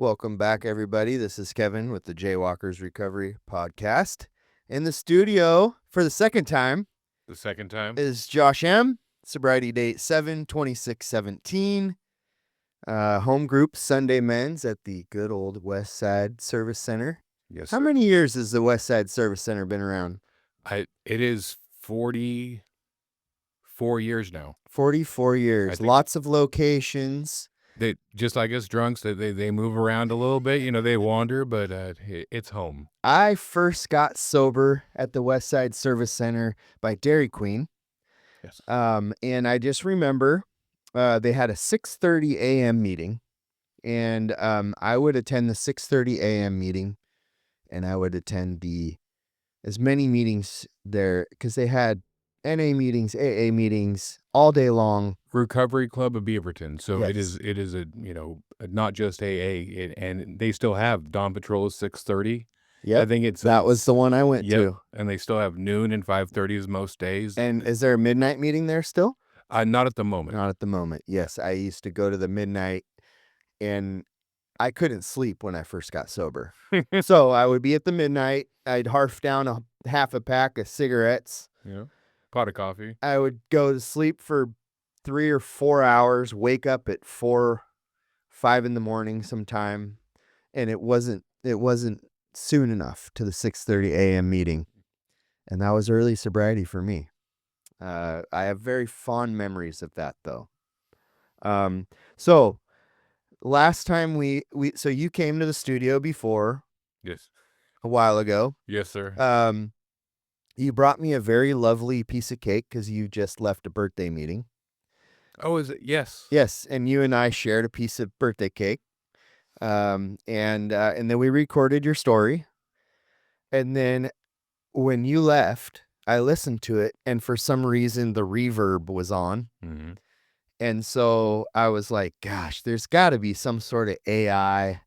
Welcome back, everybody. This is Kevin with the Jaywalkers Recovery Podcast. In the studio for the second time The second time? is Josh M. Sobriety date 7/26/17. Home group Sunday men's at the good old West Side Service Center. Yes, How sir. many years has the West Side Service Center been around? It is 44 years now. 44 years. think- Lots of locations. They just like us drunks, they move around a little bit. They wander, but it's home. I first got sober at the West Side Service Center by Dairy Queen. Yes. And I just remember they had a 6:30 a.m. meeting, and I would attend the 6:30 a.m. meeting, and I would attend as many meetings there because they had NA meetings, AA meetings all day long. Recovery Club of Beaverton. So Yes. it is a not just AA, and they still have Dawn Patrol at 6:30. Yep. I think That was the one I went to. And they still have noon and 5:30 most days. And is there a midnight meeting there still? Not at the moment. Not at the moment. Yes, I used to go to the midnight, and I couldn't sleep when I first got sober. So I would be at the midnight. I'd harf down half a pack of cigarettes. Pot of coffee. I would go to sleep for 3 or 4 hours, wake up at 4, 5 in the morning sometime, and it wasn't soon enough to the 6:30 a.m. meeting. And that was early sobriety for me. I have very fond memories of that, though. So last time so you came to the studio before Yes. a while ago. Yes, sir. You brought me a very lovely piece of cake because you just left a birthday meeting. Oh, is it? Yes. Yes, and you and I shared a piece of birthday cake. And then we recorded your story. And then when you left, I listened to it, and for some reason the reverb was on. Mm-hmm. And so I was like, gosh, there's got to be some sort of AI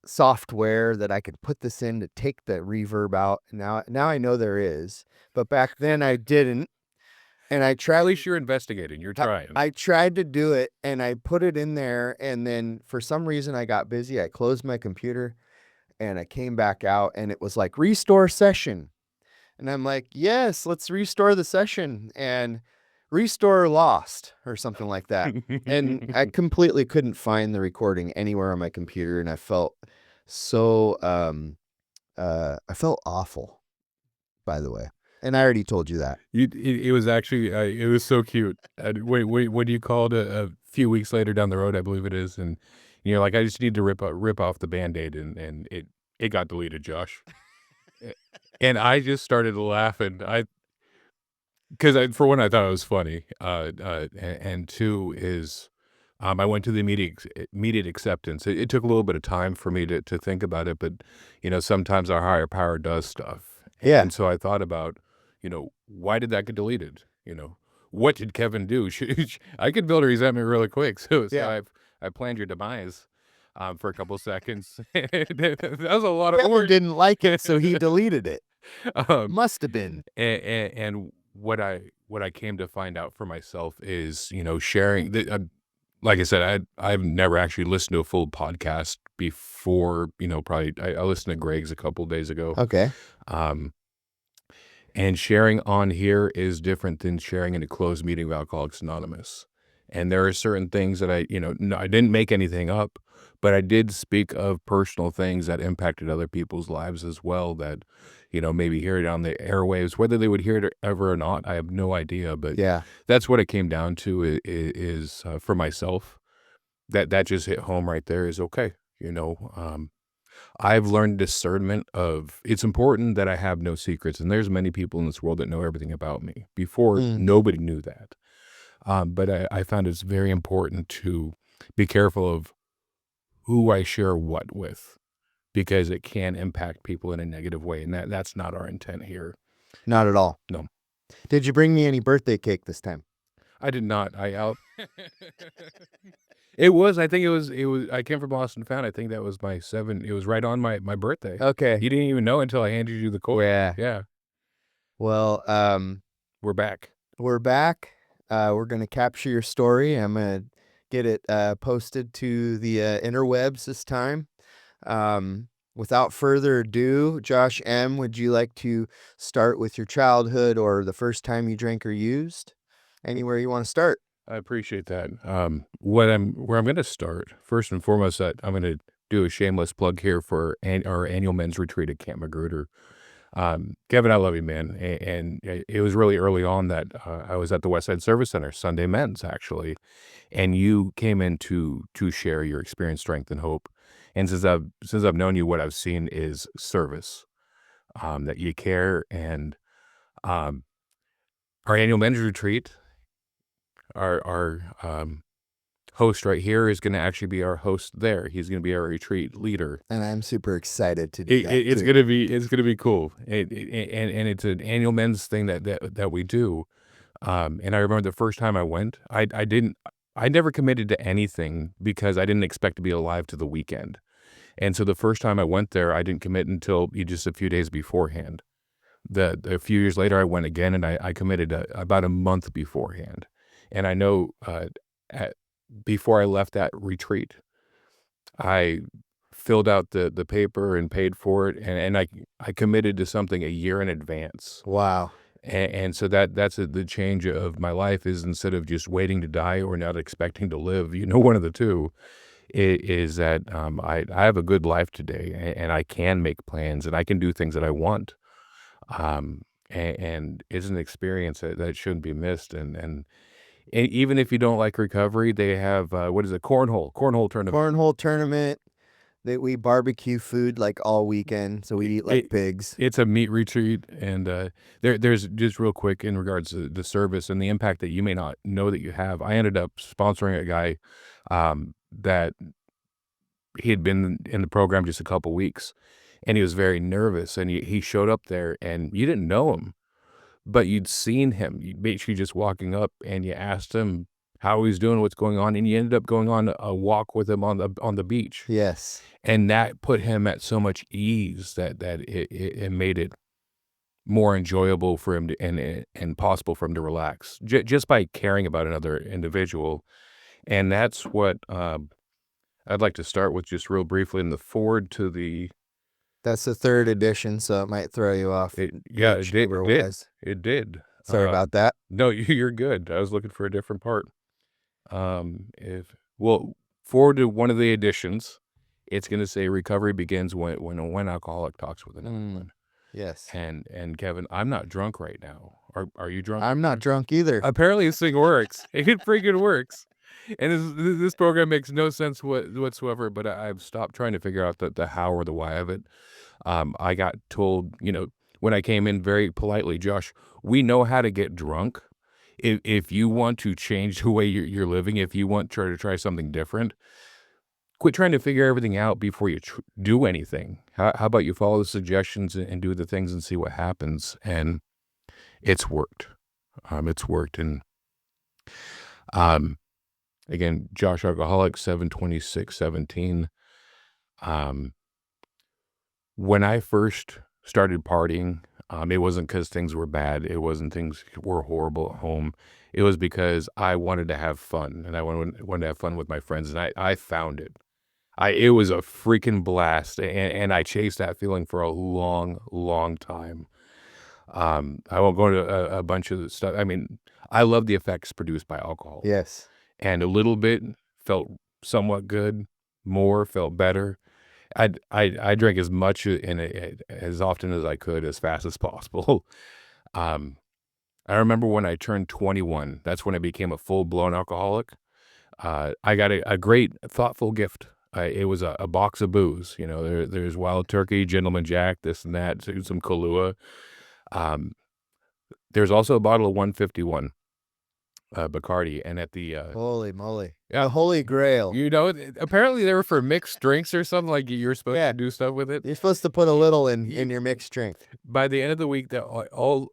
software that I could put this in to take the reverb out. Now I know there is, but back then I didn't. And I tried. At least you're investigating. You're trying. I tried to do it, and I put it in there, and then for some reason I got busy. I closed my computer, and I came back out, and it was like restore session. And I'm like, yes, let's restore the session, and restore lost or something like that. And I completely couldn't find the recording anywhere on my computer, and I felt so I felt awful, by the way. And I already told you that. It was actually it was so cute. Wait, what do you call it? A few weeks later down the road, I believe it is, and you're like, I just need to rip off the Band-Aid, and it got deleted, Josh. And I just started laughing. Because for one, I thought it was funny. And two is, I went to the immediate acceptance. It took a little bit of time for me to think about it, but sometimes our higher power does stuff. Yeah. And so I thought about, why did that get deleted? What did Kevin do? I could build a resentment really quick. So I planned your demise. For a couple seconds. That was a lot of Kevin work. didn't like it, so he deleted it. Must have been. And what I came to find out for myself is, sharing. Like I said, I've never actually listened to a full podcast before. Probably I listened to Greg's a couple days ago. Okay. And sharing on here is different than sharing in a closed meeting of Alcoholics Anonymous. And there are certain things that I didn't make anything up, but I did speak of personal things that impacted other people's lives as well that, maybe hear it on the airwaves, whether they would hear it ever or not, I have no idea. But Yeah. that's what it came down to is for myself, that just hit home right there is okay. I've learned discernment of it's important that I have no secrets. And there's many people in this world that know everything about me. Before, nobody knew that. But I found it's very important to be careful of who I share what with, because it can impact people in a negative way. And that's not our intent here. Not at all. No. Did you bring me any birthday cake this time? I did not. I think it was, I came from Lost and Found. I think that was it was right on my birthday. Okay. You didn't even know until I handed you the code. Yeah. Yeah. Well, we're back. We're back. We're going to capture your story. I'm going to get it posted to the interwebs this time. Without further ado, Josh M., would you like to start with your childhood or the first time you drank or used? Anywhere you want to start. I appreciate that. Where I'm going to start first and foremost, that I'm going to do a shameless plug here for our annual men's retreat at Camp Magruder. Kevin, I love you, man. And it was really early on that I was at the Westside Service Center, Sunday men's actually, and you came in to share your experience, strength, and hope. And since I've known you, what I've seen is service, that you care, and um, our annual men's retreat, our host right here is going to actually be our host there. He's going to be our retreat leader. And I'm super excited to do that. It's too. gonna be cool. And it's an annual men's thing that we do. And I remember the first time I went, I never committed to anything because I didn't expect to be alive to the weekend. And so the first time I went there, I didn't commit until just a few days beforehand. A few years later, I went again, and I committed about a month beforehand. And I know before I left that retreat, I filled out the paper and paid for it, and I committed to something a year in advance. Wow. And so that's the change of my life, is instead of just waiting to die or not expecting to live, one of the two, is that I have a good life today, and I can make plans, and I can do things that I want. And it's an experience that shouldn't be missed. And even if you don't like recovery, they have, what is it? Cornhole tournament. Cornhole tournament that we barbecue food like all weekend. So we eat like pigs. It's a meat retreat. And there's just real quick in regards to the service and the impact that you may not know that you have. I ended up sponsoring a guy that he had been in the program just a couple weeks, and he was very nervous, and he showed up there, and you didn't know him, but you'd seen him. You basically just walking up, and you asked him how he's doing, what's going on, and you ended up going on a walk with him on the beach. Yes. And that put him at so much ease that it made it more enjoyable for him to, and possible for him to relax just by caring about another individual. And that's what I'd like to start with, just real briefly, in the forward to the. That's the third edition, so it might throw you off. It did. Sorry about that. No, you're good. I was looking for a different part. Forward to one of the editions, it's going to say recovery begins when one alcoholic talks with another one. Yes. And Kevin, I'm not drunk right now. Are you drunk? I'm not drunk either. Apparently this thing works. It freaking works. And this program makes no sense whatsoever, but I've stopped trying to figure out the how or the why of it. I got told, when I came in very politely, Josh, we know how to get drunk. If you want to change the way you're living, if you want to try something different, quit trying to figure everything out before you do anything. How about you follow the suggestions and do the things and see what happens? And it's worked. It's worked. And again, Josh Alcoholic, 7/26/17. When I first started partying, it wasn't because things were bad. It wasn't things were horrible at home. It was because I wanted to have fun, and I wanted to have fun with my friends, and I found it. It was a freaking blast, and I chased that feeling for a long, long time. I won't go into a bunch of the stuff. I mean, I love the effects produced by alcohol. Yes. And a little bit felt somewhat good, more felt better. I drank as much and as often as I could, as fast as possible. I remember when I turned 21, that's when I became a full-blown alcoholic. I got a great, thoughtful gift. It was a box of booze. There's Wild Turkey, Gentleman Jack, this and that, some Kahlua. There's also a bottle of 151. Bacardi, and at the holy moly, the Holy Grail. Apparently they were for mixed drinks or something. Like you're supposed to do stuff with it. You're supposed to put a little in your mixed drink. By the end of the week, that all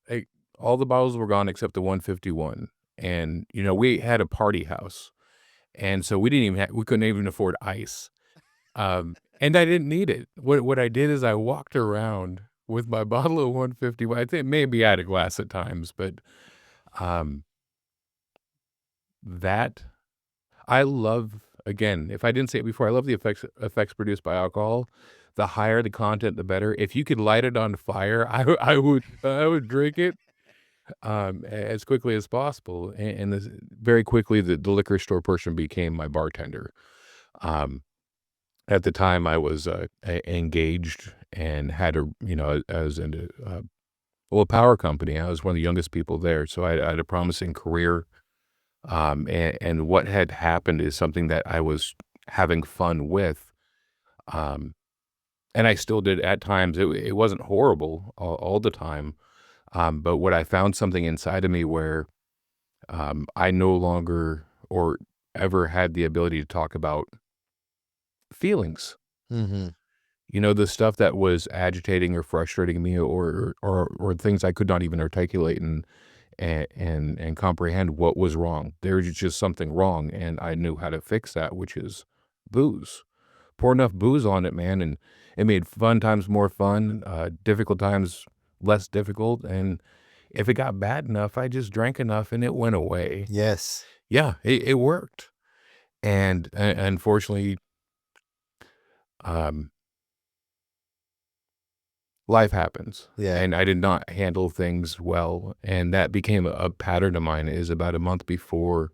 the bottles were gone except the 151. And we had a party house, and so we couldn't even afford ice. And I didn't need it. What I did is I walked around with my bottle of 151. I think maybe I had a glass at times, but that I love, again, if I didn't say it before, I love the effects produced by alcohol. The higher the content, the better. If you could light it on fire, I would drink it, as quickly as possible, and this very quickly, the liquor store person became my bartender. Um, at the time, I was, engaged and had a, I was into, a power company. I was one of the youngest people there, so I had a promising career. And what had happened is something that I was having fun with, um, and I still did at times. It wasn't horrible all the time, but what I found something inside of me where I no longer or ever had the ability to talk about feelings. Mhm. The stuff that was agitating or frustrating me, or things I could not even articulate and comprehend what was wrong. There was just something wrong, and I knew how to fix that, which is booze. Pour enough booze on it, man, and it made fun times more fun, difficult times less difficult, and if it got bad enough, I just drank enough and it went away. Yes. Yeah, it worked, and unfortunately, um, life happens, Yeah. and I did not handle things well, and that became a pattern of mine. Is about a month before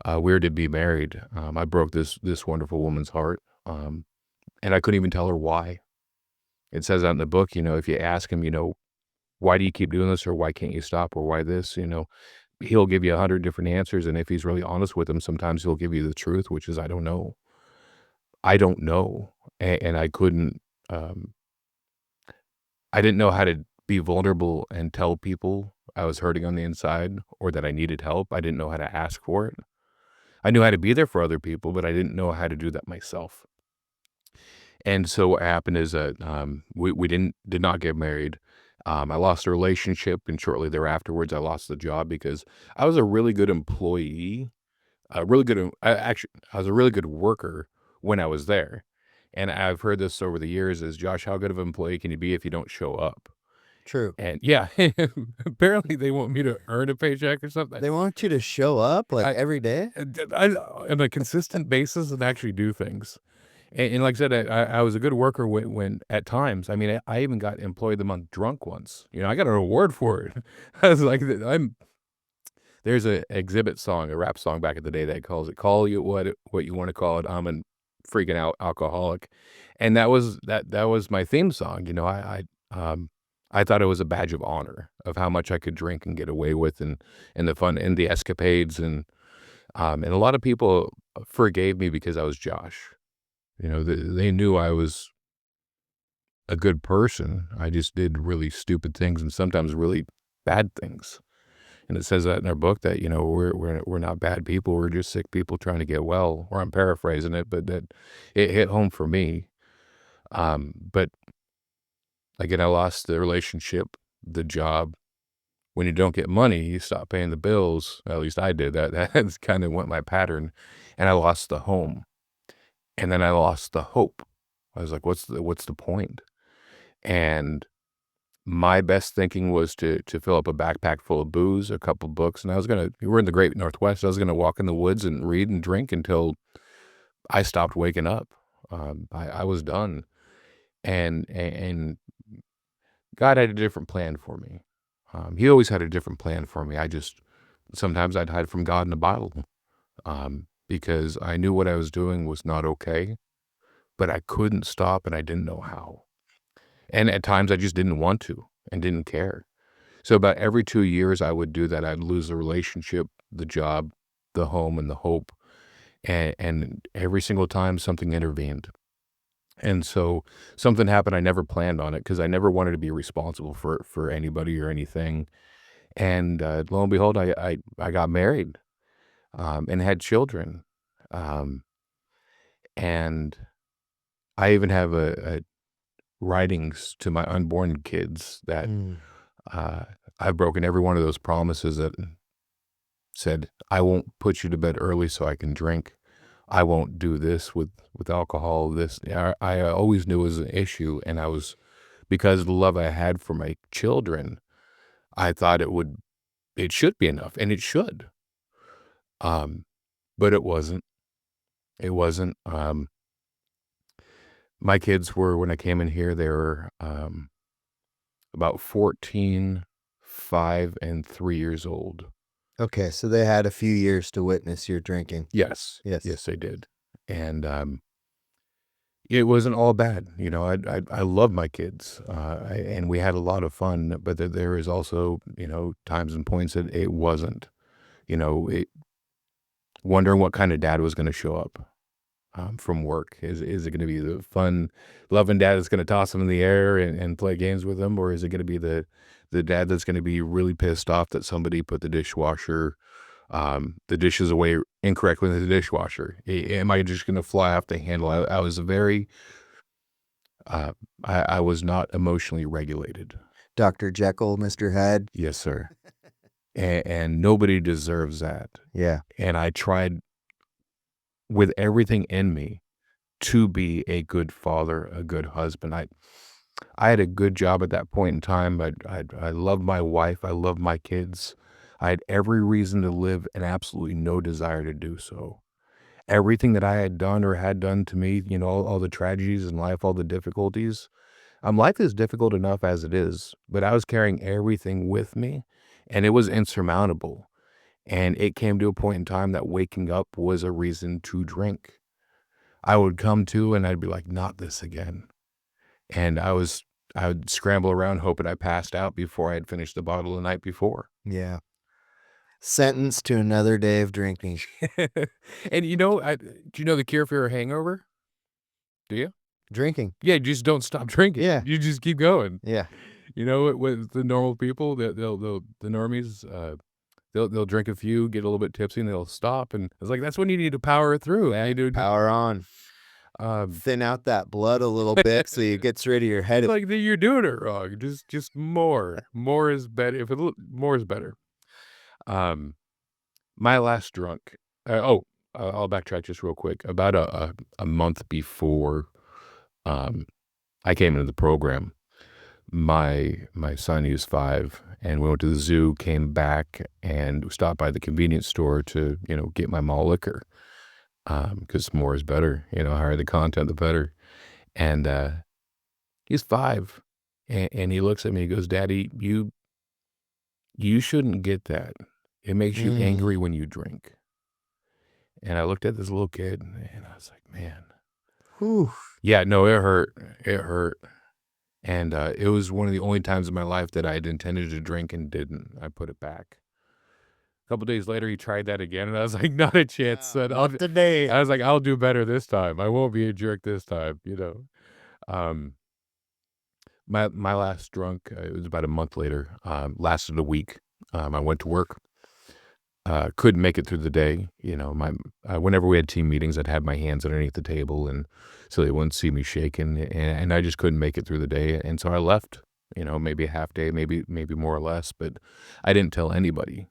we were to be married, I broke this wonderful woman's heart, and I couldn't even tell her why. It says out in the book, if you ask him, why do you keep doing this, or why can't you stop, or why this, he'll give you 100 different answers, and if he's really honest with him, sometimes he'll give you the truth, which is, I don't know. I don't know, and I couldn't. Um, I didn't know how to be vulnerable and tell people I was hurting on the inside or that I needed help. I didn't know how to ask for it. I knew how to be there for other people, but I didn't know how to do that myself. And so what happened is that we did not get married. I lost the relationship, and shortly thereafterwards, I lost the job because I was a really good employee, a really good. Actually, I was a really good worker when I was there. And I've heard this over the years: is Josh, how good of an employee can you be if you don't show up? True. And yeah, apparently they want me to earn a paycheck or something. They want you to show up, like, I, every day? I on a consistent basis and actually do things. And like I said, I was a good worker when at times. I mean, I even got employee of the month drunk once. I got an award for it. I was like, there's a exhibit song, a rap song back in the day that calls it "Call You What You Want to Call It." I'm a freaking out alcoholic, and that was my theme song. I thought it was a badge of honor of how much I could drink and get away with, and the fun and the escapades, and a lot of people forgave me because I was Josh. They knew I was a good person. I just did really stupid things and sometimes really bad things. And it says that in our book that, we're not bad people. We're just sick people trying to get well. Or I'm paraphrasing it, but that it hit home for me. But again, I lost the relationship, the job. When you don't get money, you stop paying the bills. At least I did that. That's kind of what my pattern. And I lost the home. And then I lost the hope. I was like, what's the point? And my best thinking was to fill up a backpack full of booze, a couple books, and we're in the Great Northwest. I was gonna walk in the woods and read and drink until I stopped waking up. I was done, and God had a different plan for me. He always had a different plan for me. Sometimes I'd hide from God in the Bible, because I knew what I was doing was not okay, but I couldn't stop and I didn't know how. And at times I just didn't want to and didn't care. So about every 2 years, I would do that. I'd lose the relationship, the job, the home, and the hope, and every single time, something intervened. And so something happened, I never planned on it because I never wanted to be responsible for anybody or anything, and, lo and behold, I got married, and had children, um, and I even have a writings to my unborn kids that, Mm. uh, I've broken every one of those promises that said, "I won't put you to bed early so I can drink. I won't do this with alcohol, this." I always knew it was an issue, and because of the love I had for my children, I thought it should be enough, and it should. Um, but it wasn't. It wasn't. My kids were, when I came in here, they were about 14, 5, and 3 years old. Okay, so they had a few years to witness your drinking. Yes. Yes. Yes, they did. And it wasn't all bad. You know, I love my kids, and we had a lot of fun, but there is also, you know, times and points that it wasn't. You know, wondering what kind of dad was going to show up from work. Is it going to be the fun, loving dad that's going to toss them in the air and play games with them, or is it going to be the dad that's going to be really pissed off that somebody put the dishes away incorrectly in the dishwasher? Am I just going to fly off the handle? I was very, I was not emotionally regulated. Dr. Jekyll, Mr. Hyde. Yes, sir. And nobody deserves that. Yeah. And I tried with everything in me to be a good father, a good husband. I had a good job at that point in time. I loved my wife. I loved my kids. I had every reason to live and absolutely no desire to do so. Everything that I had done or had done to me, you know, all the tragedies in life, all the difficulties. Life is difficult enough as it is, but I was carrying everything with me, and it was insurmountable. And it came to a point in time that waking up was a reason to drink. I would come to and I'd be like, not this again. And I would scramble around hoping I passed out before I had finished the bottle the night before. Yeah. Sentenced to another day of drinking. And you know, do you know the cure for a hangover? Do you? Drinking. Yeah, you just don't stop drinking. Yeah. You just keep going. Yeah. You know, with the normal people, they'll the normies, they'll drink a few, get a little bit tipsy, and they'll stop. And it's like that's when you need to power through. Power on. Thin out that blood a little bit so it gets rid of your head. Like you're doing it wrong. Just more. More is better. More is better. My last drunk. I'll backtrack just real quick. About a month before I came into the program, my son, he was 5, and we went to the zoo, came back, and stopped by the convenience store to, you know, get my malt liquor. Because more is better. You know, higher the content, the better. And he's 5, and he looks at me. He goes, "Daddy, you shouldn't get that. It makes you angry when you drink." And I looked at this little kid, and I was like, "Man, Whew. yeah, no, it hurt. It hurt." And it was one of the only times in my life that I had intended to drink and didn't. I put it back. A couple days later, he tried that again, and I was like, "Not a chance, son. Not today. I was like, "I'll do better this time. I won't be a jerk this time," you know? Um, my last drunk, it was about a month later, lasted a week. I went to work, couldn't make it through the day. You know, whenever we had team meetings, I'd have my hands underneath the table, and so they wouldn't see me shaking, and I just couldn't make it through the day, and so I left. You know, maybe a half day, maybe more or less, but I didn't tell anybody.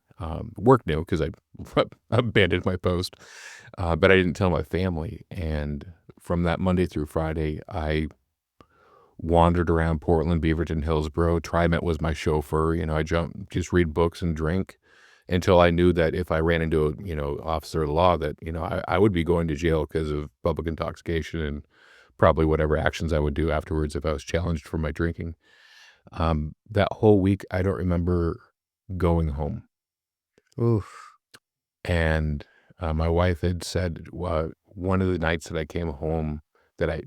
Work knew because I abandoned my post, but I didn't tell my family. And from that Monday through Friday, I wandered around Portland, Beaverton, Hillsboro. TriMet was my chauffeur. You know, I just read books and drink until I knew that if I ran into a, you know, officer of the law, that, you know, I would be going to jail because of public intoxication and probably whatever actions I would do afterwards if I was challenged for my drinking. That whole week, I don't remember going home. Oof. And my wife had said one of the nights that I came home that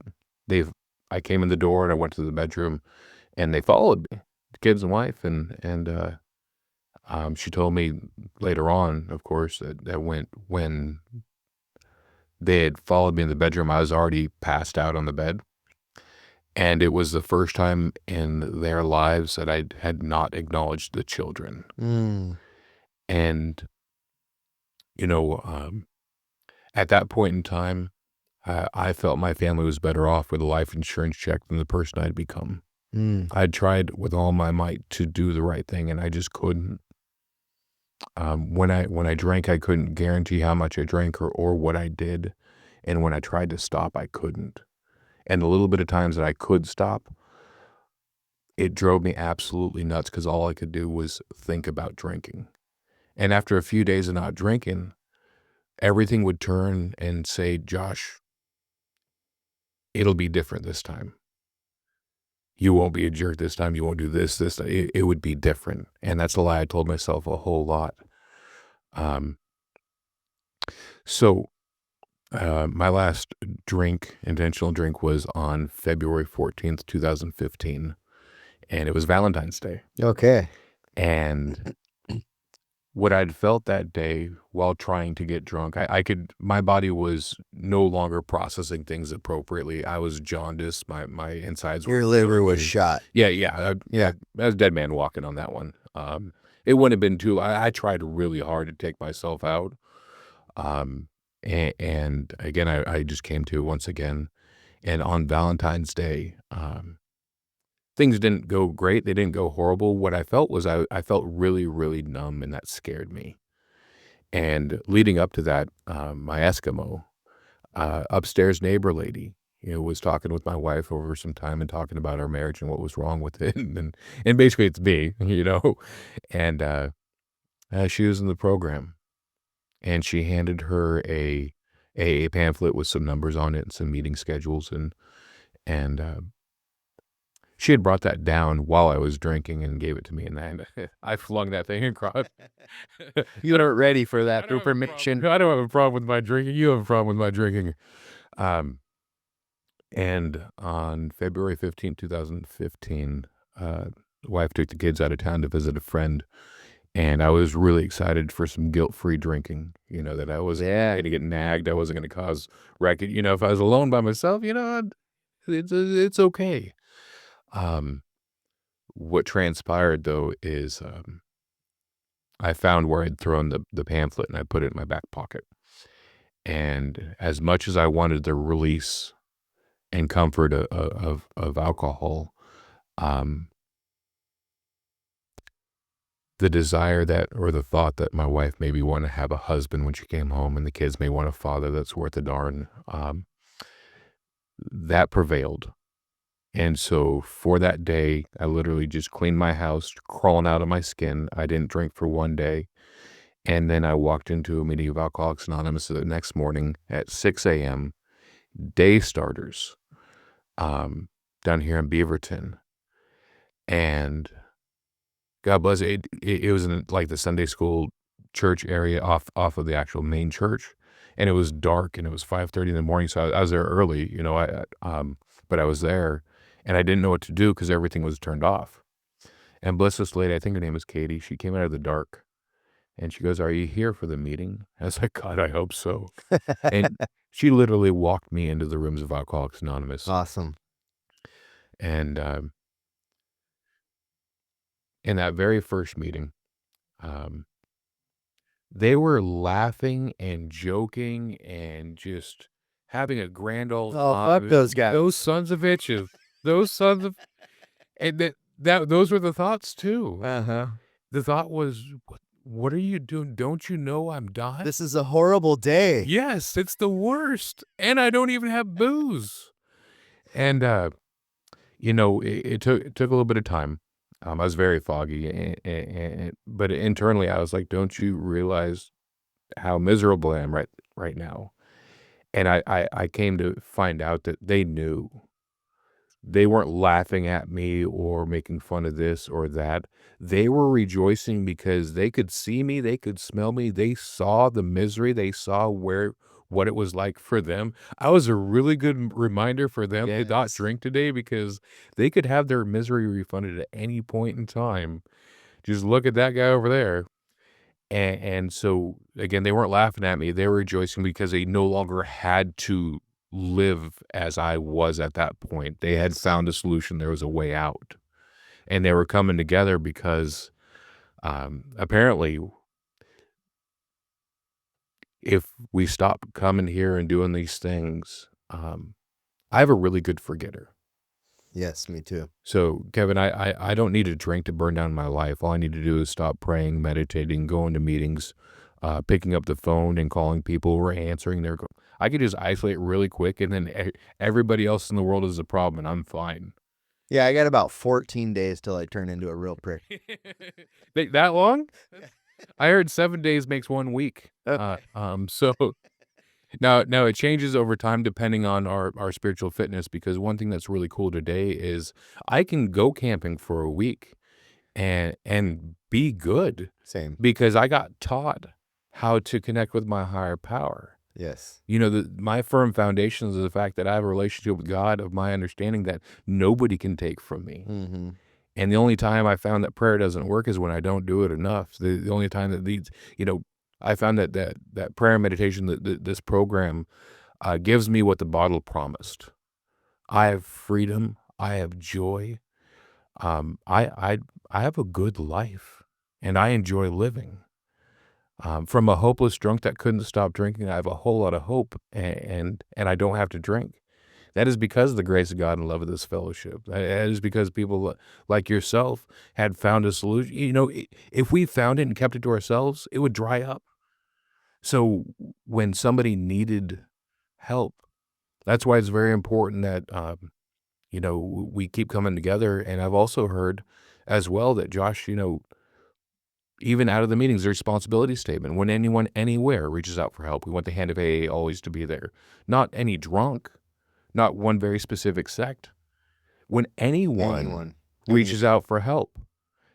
I came in the door and I went to the bedroom and they followed me, the kids and wife, and she told me later on, of course, that when they had followed me in the bedroom, I was already passed out on the bed. And it was the first time in their lives that I had not acknowledged the children. And, you know, at that point in time, I felt my family was better off with a life insurance check than the person I'd become. I'd tried with all my might to do the right thing, and I just couldn't. When I drank, I couldn't guarantee how much I drank or what I did. And when I tried to stop, I couldn't. And the little bit of times that I could stop, it drove me absolutely nuts because all I could do was think about drinking. And after a few days of not drinking, everything would turn and say, Josh, it'll be different this time. You won't be a jerk this time. You won't do this. It would be different. And that's a lie I told myself a whole lot. So my last intentional drink, was on February 14th, 2015. And it was Valentine's Day. Okay. And what I'd felt that day while trying to get drunk, my body was no longer processing things appropriately. I was jaundiced. My insides were. Your liver was shot. Yeah. I was dead man walking on that one. It wouldn't have been I tried really hard to take myself out. And again, I just came to once again. And on Valentine's Day, things didn't go great. They didn't go horrible. What I felt was I felt really, really numb, and that scared me. And leading up to that, my Eskimo, upstairs neighbor lady, was talking with my wife over some time and talking about our marriage and what was wrong with it. And basically it's me, and she was in the program, and she handed her a pamphlet with some numbers on it and some meeting schedules. And she had brought that down while I was drinking and gave it to me, and I flung that thing across. You weren't ready for that information. I don't have a problem with my drinking. You have a problem with my drinking. And on February 15th, 2015, wife took the kids out of town to visit a friend, and I was really excited for some guilt-free drinking, that I wasn't going to get nagged. I wasn't going to cause racket. If I was alone by myself, it's okay. What transpired though is I found where I'd thrown the pamphlet, and I put it in my back pocket. And as much as I wanted the release and comfort of alcohol, the desire or the thought that my wife maybe want to have a husband when she came home, and the kids may want a father that's worth a darn, that prevailed. And so for that day, I literally just cleaned my house, crawling out of my skin. I didn't drink for one day. And then I walked into a meeting of Alcoholics Anonymous the next morning at 6 a.m., day starters, down here in Beaverton. And God bless it. It was in like the Sunday school church area off of the actual main church. And it was dark, and it was 5:30 in the morning. So I was there early, but I was there. And I didn't know what to do because everything was turned off. And bless this lady, I think her name was Katie. She came out of the dark, and she goes, "Are you here for the meeting?" I was like, "God, I hope so." And she literally walked me into the rooms of Alcoholics Anonymous. Awesome. And in that very first meeting, they were laughing and joking and just having a grand old time. Fuck those guys. Those sons of bitches. Those sons of... And those were the thoughts too. The thought was, what are you doing? Don't you know I'm dying? This is a horrible day. Yes, it's the worst. And I don't even have booze. And, it took a little bit of time. I was very foggy, but internally I was like, don't you realize how miserable I am right now? And I came to find out that they knew. They weren't laughing at me or making fun of this or that. They were rejoicing because they could see me, they could smell me, they saw the misery, they saw what it was like for them. I was a really good reminder for them to not drink today, because they could have their misery refunded at any point in time. Just look at that guy over there. And so, again, they weren't laughing at me. They were rejoicing because they no longer had to live as I was at that point. They had found a solution. There was a way out. And they were coming together because apparently if we stop coming here and doing these things, I have a really good forgetter. Yes, me too. So, Kevin, I don't need a drink to burn down my life. All I need to do is stop praying, meditating, going to meetings, picking up the phone and calling people or answering their... I could just isolate really quick, and then everybody else in the world is a problem, and I'm fine. Yeah, I got about 14 days till I turn into a real prick. That long? I heard 7 days makes 1 week. Okay. So now it changes over time depending on our spiritual fitness, because one thing that's really cool today is I can go camping for a week and be good Same. because I got taught how to connect with my higher power. Yes. You know, my firm foundation is the fact that I have a relationship with God of my understanding that nobody can take from me. Mm-hmm. And the only time I found that prayer doesn't work is when I don't do it enough. The only time that leads, I found that prayer and meditation, this program gives me what the bottle promised. I have freedom. I have joy. I have a good life, and I enjoy living. From a hopeless drunk that couldn't stop drinking, I have a whole lot of hope, and I don't have to drink. That is because of the grace of God and love of this fellowship. That is because people like yourself had found a solution. If we found it and kept it to ourselves, it would dry up. So when somebody needed help, that's why it's very important that we keep coming together. And I've also heard as well that Josh, even out of the meetings, the responsibility statement, when anyone anywhere reaches out for help, we want the hand of AA always to be there. Not any drunk, not one very specific sect. When anyone who needs reaches out for help,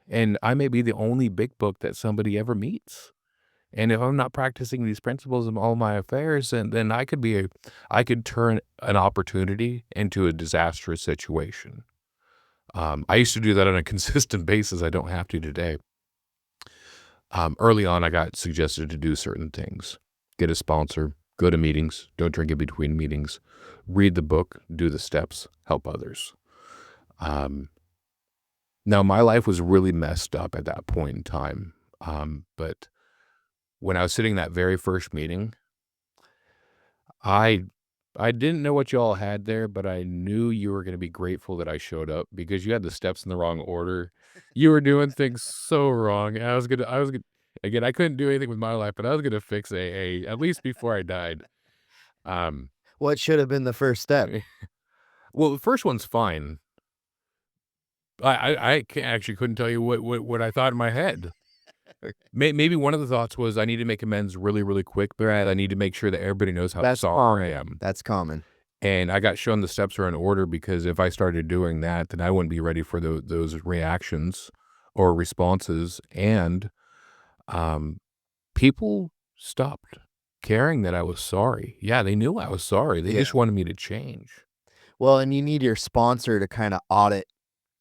and I may be the only big book that somebody ever meets. And if I'm not practicing these principles in all my affairs, then I could turn an opportunity into a disastrous situation. I used to do that on a consistent basis. I don't have to today. Early on, I got suggested to do certain things: get a sponsor, go to meetings, don't drink in between meetings, read the book, do the steps, help others. Now, my life was really messed up at that point in time. But when I was sitting in that very first meeting, I didn't know what you all had there, but I knew you were going to be grateful that I showed up because you had the steps in the wrong order. You were doing things so wrong. Again, I couldn't do anything with my life, but I was going to fix AA at least before I died. Um, what should have been the first step. well, the first one's fine. I actually couldn't tell you what I thought in my head. Maybe one of the thoughts was I need to make amends really, really quick, but Right. I need to make sure that everybody knows how That's sorry I am. That's common. And I got shown the steps are in order because if I started doing that, then I wouldn't be ready for those reactions or responses. And people stopped caring that I was sorry. Yeah, they knew I was sorry. They just wanted me to change. Well, and you need your sponsor to kind of audit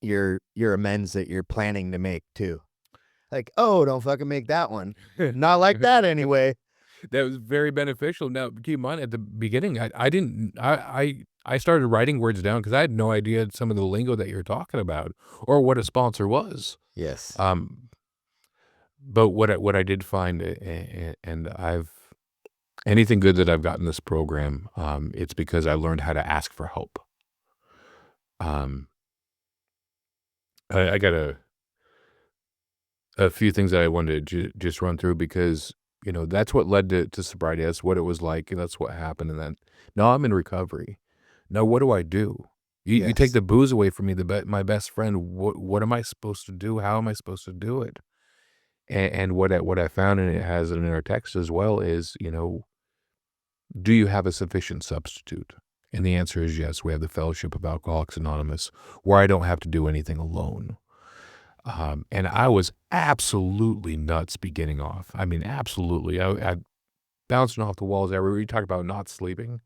your amends that you're planning to make too. Like, oh, don't fucking make that one. Not like that anyway. That was very beneficial. Now, keep in mind, at the beginning, I started writing words down because I had no idea some of the lingo that you're talking about or what a sponsor was. Yes. But what I did find, and anything good that I've gotten this program, it's because I learned how to ask for help. I got a few things that I wanted to just run through because, that's what led to sobriety. That's what it was like, and that's what happened. And then now I'm in recovery. Now, what do I do? You take Yes. the booze away from me, my best friend. What am I supposed to do? How am I supposed to do it? And what I found, and it has it in our text as well, is, do you have a sufficient substitute? And the answer is yes. We have the Fellowship of Alcoholics Anonymous, where I don't have to do anything alone. And I was absolutely nuts beginning off. I mean, absolutely. I bouncing off the walls everywhere. You talk about not sleeping.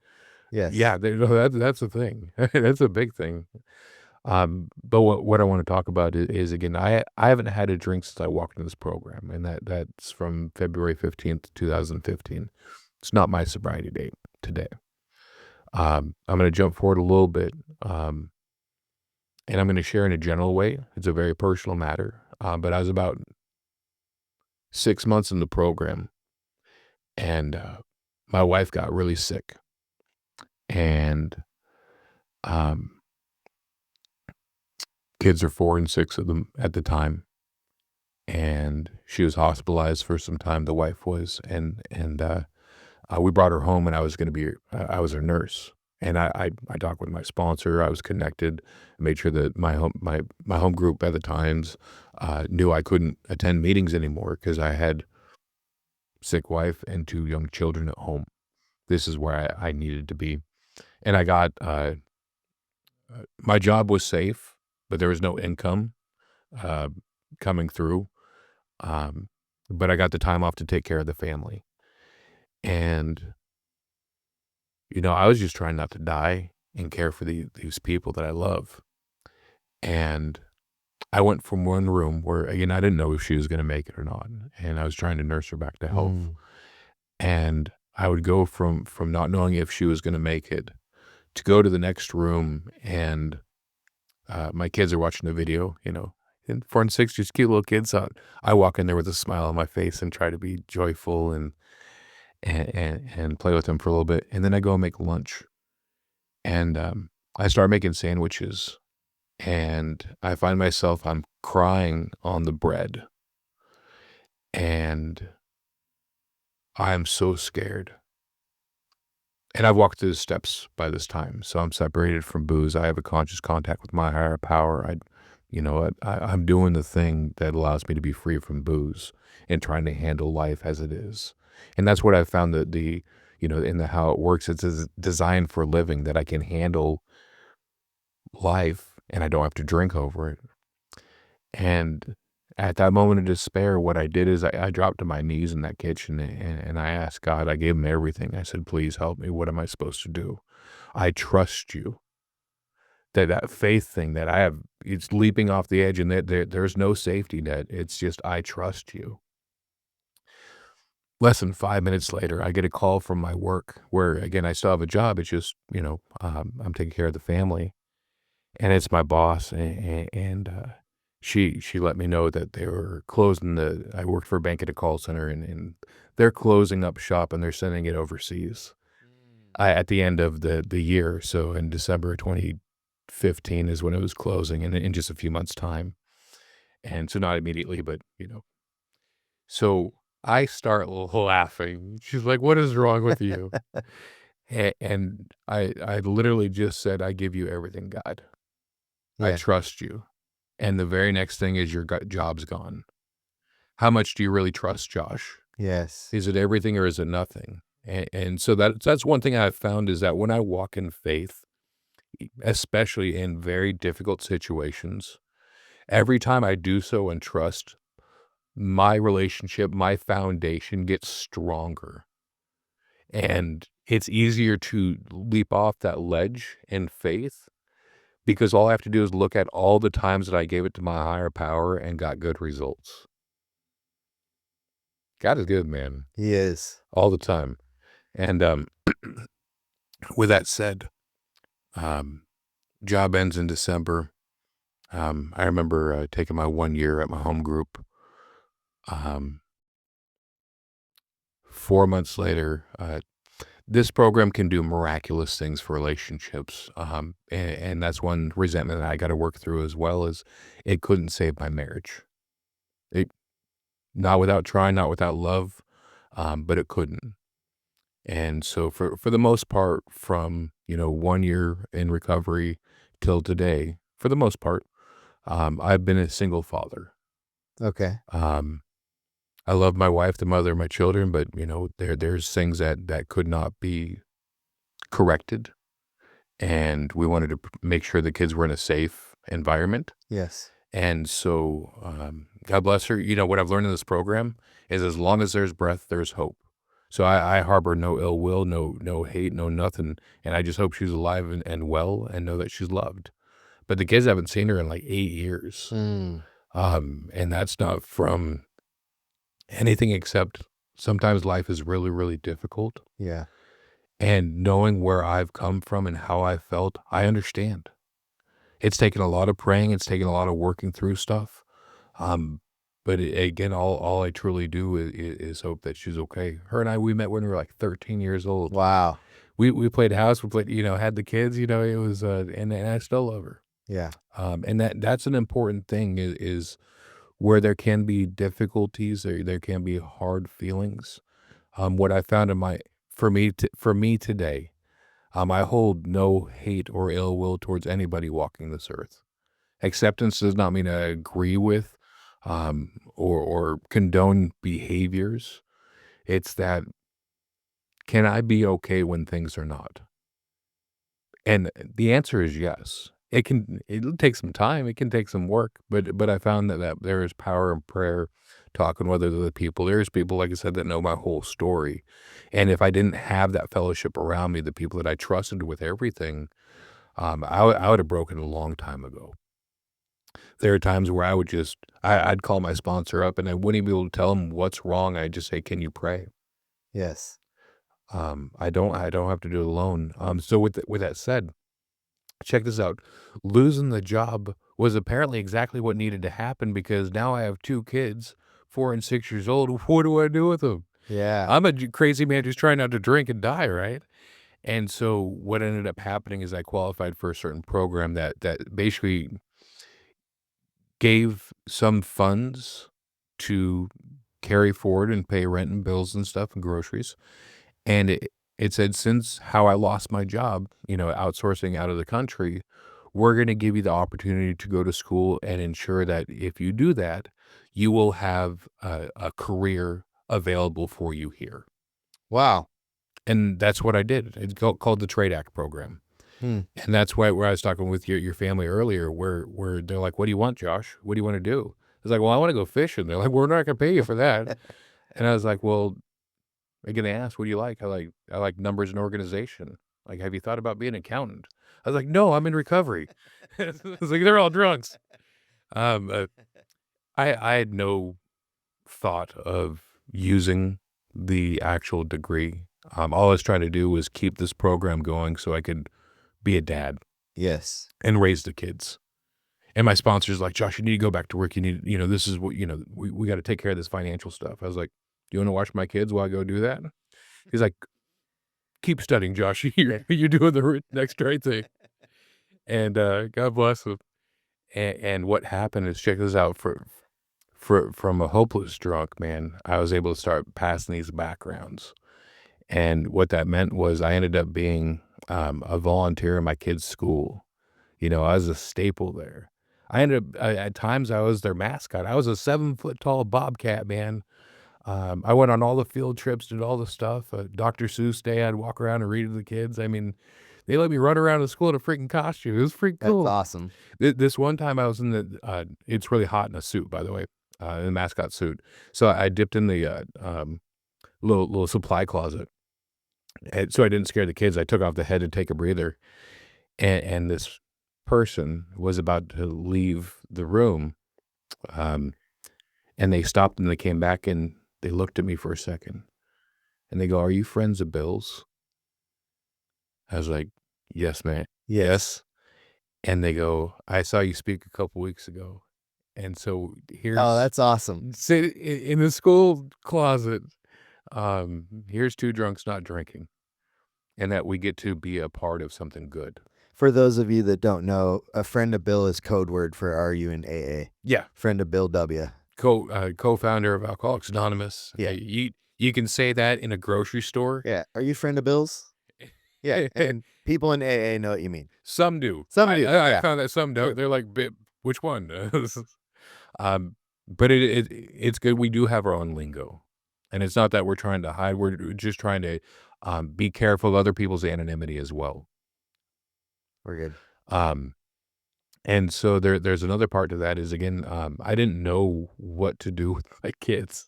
Yes. Yeah, that's a thing. That's a big thing. But what I want to talk about is again, I haven't had a drink since I walked into this program, and that's from February 15th, 2015. It's not my sobriety date today. I'm going to jump forward a little bit. And I'm going to share in a general way. It's a very personal matter. But I was about 6 months in the program, and my wife got really sick. And kids are 4 and 6 of them at the time. And she was hospitalized for some time, the wife was. And we brought her home, and I was her nurse. And I talked with my sponsor. I was connected, made sure that my home group at the times knew I couldn't attend meetings anymore because I had sick wife and 2 young children at home. This is where I needed to be. And I got my job was safe, but there was no income uh, coming through. Um, but I got the time off to take care of the family. And, I was just trying not to die and care for these people that I love. And I went from one room where, again, I didn't know if she was going to make it or not. And I was trying to nurse her back to health. Mm. And I would go from not knowing if she was going to make it to go to the next room. And my kids are watching the video, and 4 and 6, just cute little kids. So I walk in there with a smile on my face and try to be joyful and play with them for a little bit. And then I go make lunch. And I start making sandwiches. And I find myself, I'm crying on the bread. And I'm so scared. And I've walked through the steps by this time. So I'm separated from booze. I have a conscious contact with my higher power. I'm doing the thing that allows me to be free from booze and trying to handle life as it is. And that's what I found that in the how it works, it's designed for living, that I can handle life and I don't have to drink over it. And at that moment of despair, what I did is I dropped to my knees in that kitchen and I asked God. I gave him everything. I said, please help me. What am I supposed to do? I trust you. That faith thing that I have, it's leaping off the edge, and there's no safety net. It's just, I trust you. Less than 5 minutes later, I get a call from my work where, again, I still have a job. It's just, I'm taking care of the family. And it's my boss, and she let me know that they were closing I worked for a bank at a call center, and they're closing up shop, and they're sending it overseas at the end of the year. So in December 2015 is when it was closing, and in just a few months' time. And so not immediately, but, So I start laughing. She's like, "What is wrong with you?" And I literally just said, "I give you everything, God. I Yeah. trust you." And the very next thing is your job's gone. How much do you really trust Josh? Yes. Is it everything or is it nothing? And so that's one thing I've found is that when I walk in faith, especially in very difficult situations, every time I do so and trust, my relationship, my foundation gets stronger. And it's easier to leap off that ledge in faith because all I have to do is look at all the times that I gave it to my higher power and got good results. God is good, man, He is. all the time. And with that said, um, job ends in December. I remember taking my 1 year at my home group. Um, 4 months later, this program can do miraculous things for relationships. And that's one resentment that I got to work through as well as it couldn't save my marriage. It not without trying, not without love, but it couldn't. And so for the most part, from 1 year in recovery till today, for the most part, I've been a single father. Okay. Um, I love my wife, the mother of my children, but there's things that could not be corrected, and we wanted to make sure the kids were in a safe environment. Yes. And so, God bless her. What I've learned in this program is as long as there's breath, there's hope. So I harbor no ill will, no hate, no nothing. And I just hope she's alive and well and know that she's loved. But the kids haven't seen her in like 8 years. Mm. And that's not from anything except sometimes life is really, really difficult. Yeah. And knowing where I've come from and how I felt, I understand. It's taken a lot of praying. It's taken a lot of working through stuff. Um, but again, all I truly do is hope that she's okay. Her and I, we met when we were like 13 years old. Wow. We played house. We played, had the kids. It was, and I still love her. Yeah. And that's an important thing is where there can be difficulties, there can be hard feelings. What I found for me today, I hold no hate or ill will towards anybody walking this earth. Acceptance does not mean I agree with or condone behaviors. It's that, can I be okay when things are not? And the answer is yes. It'll take some time, it can take some work, but I found that there is power in prayer, talking with other people. There's people, like I said, that know my whole story, and if I didn't have that fellowship around me, the people that I trusted with everything, I would have broken a long time ago. There are times where I'd call my sponsor up, and I wouldn't even be able to tell him what's wrong. I'd just say, "Can you pray?" Yes. I don't have to do it alone. So with that said, check this out. Losing the job was apparently exactly what needed to happen, because now I have 2 kids, 4 and 6 years old. What do I do with them? Yeah. I'm a crazy man just trying not to drink and die, right? And so what ended up happening is I qualified for a certain program that basically gave some funds to carry forward and pay rent and bills and stuff and groceries. And it said, since how I lost my job, outsourcing out of the country, we're going to give you the opportunity to go to school and ensure that if you do that, you will have a career available for you here. Wow. And that's what I did. It's called the Trade Act program. Hmm. And that's where I was talking with your family earlier, where they're like, "What do you want, Josh? What do you want to do?" I was like, "Well, I want to go fishing." They're like, "We're not going to pay you for that." And I was like, "Well, again, they asked, what do you like?" I like numbers and organization. Like, have you thought about being an accountant? I was like, "No, I'm in recovery." I was like, they're all drunks. Um, I had no thought of using the actual degree. All I was trying to do was keep this program going so I could be a dad Yes. and raise the kids. And my sponsor's like, "Josh, you need to go back to work. You need, this is what, we got to take care of this financial stuff." I was like, "Do you want to watch my kids while I go do that?" He's like, "Keep studying, Josh. You're doing the next right thing." And God bless him. And what happened is, check this out, from a hopeless drunk, man, I was able to start passing these backgrounds. And what that meant was I ended up being a volunteer in my kids' school. I was a staple there. I ended up, at times, I was their mascot. I was a 7-foot tall bobcat, man. I went on all the field trips, did all the stuff. Dr. Seuss Day, I'd walk around and read to the kids. I mean, they let me run around the school in a freaking costume. It was freaking That's cool. awesome. This one time I was in it's really hot in a suit, by the way, in a mascot suit. So I dipped in the little supply closet. And so I didn't scare the kids. I took off the head to take a breather. And this person was about to leave the room. Um, and they stopped and they came back and they looked at me for a second. And they go, "Are you friends of Bill's?" I was like, "Yes, man. Yes." And they go, "I saw you speak a couple weeks ago." And so Oh, that's awesome. sit in the school closet. Here's 2 drunks not drinking, and that we get to be a part of something good. For those of you that don't know, a friend of Bill is code word for RU in AA. Yeah. Friend of Bill W. Co-founder of Alcoholics Anonymous. Yeah. You can say that in a grocery store. Yeah. Are you friend of Bill's? Yeah. And people in AA know what you mean. Some do. Some do, I yeah. found that some don't. Sure. They're like, which one?" But it's good. We do have our own lingo, and it's not that we're trying to hide. We're just trying to be careful of other people's anonymity as well. We're good. And so there's another part to that is, again, I didn't know what to do with my kids,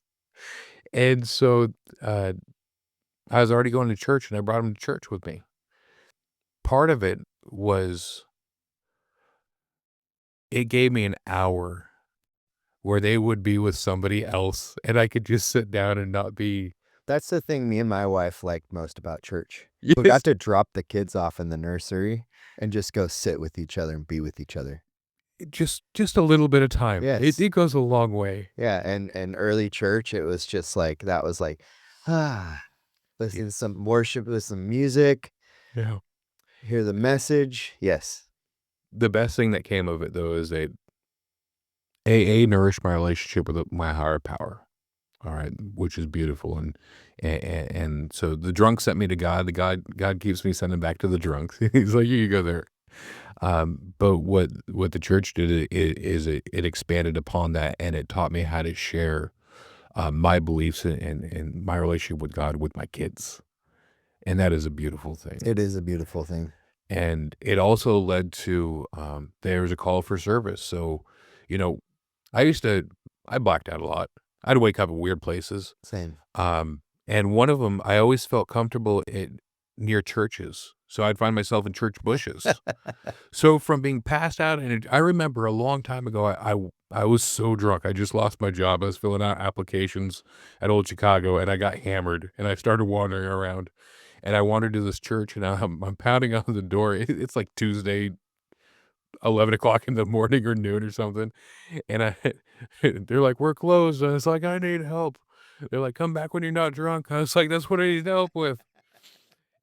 and so I was already going to church, and I brought them to church with me. Part of it was, it gave me an hour where they would be with somebody else, and I could just sit down and not be. That's the thing me and my wife liked most about church. Yes. We got to drop the kids off in the nursery and just go sit with each other and be with each other. Just a little bit of time. Yes. It goes a long way. Yeah. And early church, it was just like, that was like, listen to some worship with some music, Yeah. hear the message. Yes. The best thing that came of it, though, is AA nourished my relationship with my higher power. All right, which is beautiful, and so the drunk sent me to God. God keeps me sending back to the drunks. He's like, you go there. But what the church did is it expanded upon that, and it taught me how to share my beliefs and my relationship with God with my kids, and that is a beautiful thing. It is a beautiful thing. And it also led to there was a call for service. So, you know, I blacked out a lot. I'd wake up in weird places. Same. And one of them, I always felt comfortable near churches. So I'd find myself in church bushes. So from being passed out, and I remember a long time ago, I was so drunk. I just lost my job. I was filling out applications at Old Chicago, and I got hammered, and I started wandering around. And I wandered to this church, and I'm pounding on the door. It's like Tuesday, 11 o'clock in the morning or noon or something. And they're like, we're closed. I was like, I need help. They're like, come back when you're not drunk. I was like, that's what I need help with.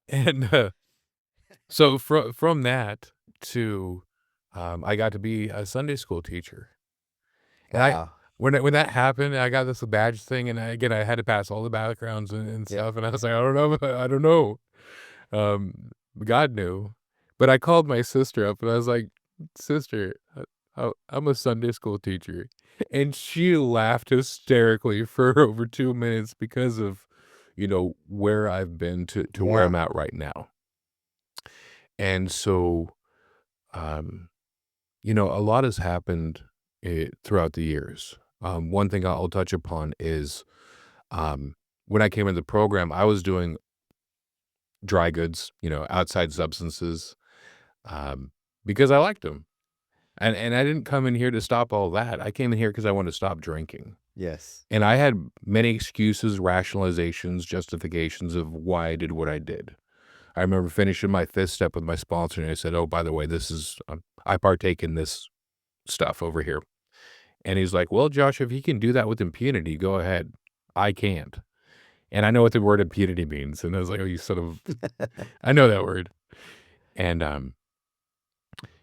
And so from that to, I got to be a Sunday school teacher. And Wow. when that happened, I got this badge thing, and I had to pass all the backgrounds and Yep. stuff. And I was like, I don't know, I don't know. God knew, but I called my sister up, and I was like, "Sister, I'm a Sunday school teacher," and she laughed hysterically for over 2 minutes because of, where I've been to where Yeah. I'm at right now. And so, um, a lot has happened throughout the years. One thing I'll touch upon is, when I came into the program, I was doing dry goods, outside substances, um, because I liked them. And I didn't come in here to stop all that. I came in here because I wanted to stop drinking. Yes. And I had many excuses, rationalizations, justifications of why I did what I did. I remember finishing my fifth step with my sponsor, and I said, "Oh, by the way, this is I partake in this stuff over here." And he's like, "Well, Josh, if he can do that with impunity, go ahead. I can't." And I know what the word impunity means. And I was like, "Oh, you son of," I know that word. And